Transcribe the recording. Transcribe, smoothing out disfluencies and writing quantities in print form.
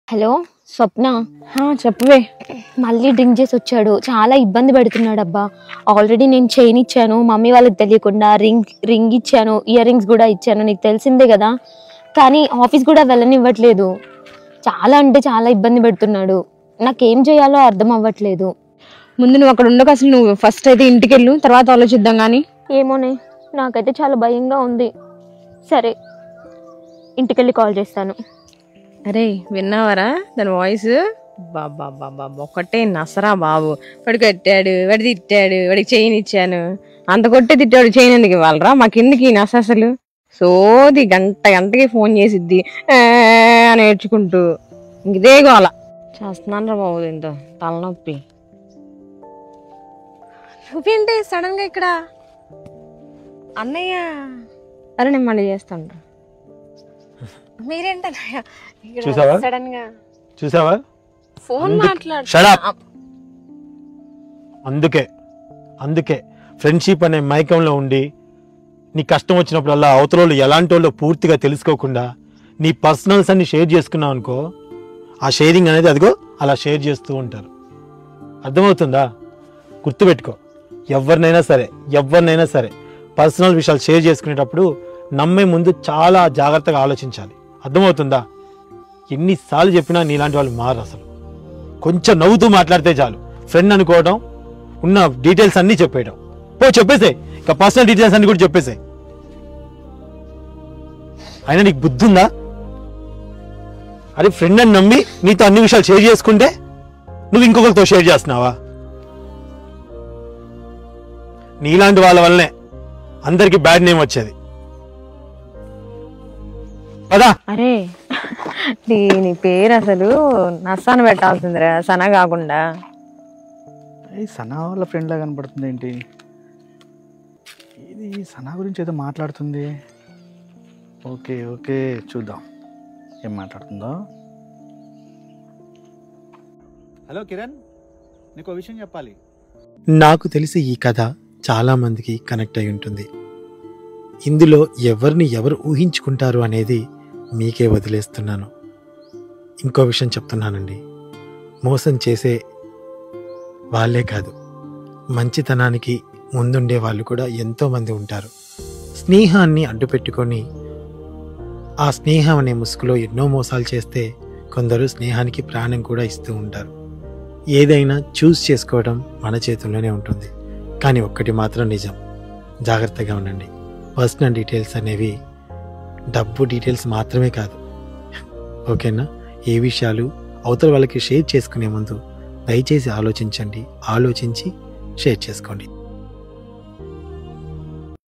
Hello స్వప్న. చెప్పవే. మళ్ళీ drink చేసి వచ్చాడు, చాలా ఇబ్బంది పెడుతున్నాడు అబ్బా. ఆల్రెడీ నేను చైన్ ఇచ్చాను, మమ్మీ వాళ్ళకి తెలియకుండా రింగ్ ఇచ్చాను, ఇయర్ రింగ్స్ కూడా ఇచ్చాను, నీకు తెలిసిందే కదా. కానీ ఆఫీస్ కూడా వెళ్ళనివ్వట్లేదు. చాలా అంటే చాలా ఇబ్బంది పెడుతున్నాడు. నాకేం చేయాలో అర్థం అవ్వట్లేదు. ముందు నువ్వు అక్కడ ఉండక అసలు నువ్వు ఫస్ట్ అయితే ఇంటికి వెళ్ళు, తర్వాత ఆలోచిద్దాం. కానీ ఏమోనే, నాకైతే చాలా భయంగా ఉంది. సరే, ఇంటికెళ్ళి కాల్ చేస్తాను. అరే విన్నావరా దాని వాయిస్? బాబా బాబా ఒకటే నసరా బాబు. వాడు కట్టాడు, వాడు తిట్టాడు, వాడికి చైన్ ఇచ్చాను, అంత కొట్టే తిట్టాడు. చైన్ ఎందుకు ఇవ్వాలరా మాకు? ఎందుకు ఈ నస అసలు? సోది గంటకి ఫోన్ చేసిద్ది అని నేర్చుకుంటూ ఇదే గోల చేస్తున్నాను రా బాబు. దీంతో తలనొప్పి. నువ్వేంటి సడన్ గా ఇక్కడ? అన్నయ్య అరే నేను మళ్ళీ చేస్తాను. మీరేంటన్నయ్య సడన్ గా? చూసావా ఫోన్ మాట్లాడు. అందుకే ఫ్రెండ్షిప్ అనే మైకంలో ఉండి నీ కష్టం వచ్చినప్పుడల్లా అవతల ఎలాంటి వాళ్ళు పూర్తిగా తెలుసుకోకుండా నీ పర్సనల్స్ అన్ని షేర్ చేసుకున్నావు అనుకో, ఆ షేరింగ్ అనేది అదిగో అలా షేర్ చేస్తూ ఉంటారు. అర్థమవుతుందా? గుర్తుపెట్టుకో, ఎవరినైనా సరే పర్సనల్ విషయాలు షేర్ చేసుకునేటప్పుడు నమ్మే ముందు చాలా జాగ్రత్తగా ఆలోచించాలి. అర్థమవుతుందా? ఎన్నిసార్లు చెప్పినా నీలాంటి వాళ్ళు మారు. అసలు కొంచెం నవ్వుతూ మాట్లాడితే చాలు. ఫ్రెండ్ అనుకోవడం, ఉన్న డీటెయిల్స్ అన్నీ చెప్పేయడం. చెప్పేసాయి, ఇక పర్సనల్ డీటెయిల్స్ అన్ని కూడా చెప్పేసాయి. అయినా నీకు బుద్ధి ఉందా? అరే ఫ్రెండ్ అని నమ్మి నీతో అన్ని విషయాలు షేర్ చేసుకుంటే నువ్వు ఇంకొకరితో షేర్ చేస్తున్నావా? నీలాంటి వాళ్ళ వల్లనే అందరికి బ్యాడ్ నేమ్ వచ్చేది. పదా. అరే దీని పేరు అసలు నస్సాను పెట్టాల్సిందిరా, సన కాకుండా. సనా వాళ్ళ ఫ్రెండ్ లా కనపడుతుంది ఏంటి? ఇది సనా గురించి ఏదో మాట్లాడుతుంది. ఓకే ఓకే చూద్దాం ఏం మాట్లాడుతుందో. హలో కిరణ్, నీకు విషయం చెప్పాలి. నాకు తెలిసి ఈ కథ చాలా మందికి కనెక్ట్ అయి ఉంటుంది. ఇందులో ఎవరిని ఎవరు ఊహించుకుంటారు అనేది మీకే వదిలేస్తున్నాను. ఇంకో విషయం చెప్తున్నానండి, మోసం చేసే వాళ్ళే కాదు, మంచితనానికి ముందుండే వాళ్ళు కూడా ఎంతోమంది ఉంటారు. స్నేహాన్ని అడ్డుపెట్టుకొని ఆ స్నేహం అనే ముసుగులో ఎన్నో మోసాలు చేస్తే కొందరు స్నేహానికి ప్రాణం కూడా ఇస్తూ ఉంటారు. ఏదైనా చూస్ చేసుకోవడం మన చేతుల్లోనే ఉంటుంది. కానీ ఒక్కటి మాత్రం నిజం, జాగ్రత్తగా ఉండండి. పర్సనల్ డీటెయిల్స్ అనేవి డబ్బు డీటెయిల్స్ మాత్రమే కాదు. ఓకేనా? ఏ విషయాలు అవతల వాళ్ళకి షేర్ చేసుకునే ముందు దయచేసి ఆలోచించండి, ఆలోచించి షేర్ చేసుకోండి.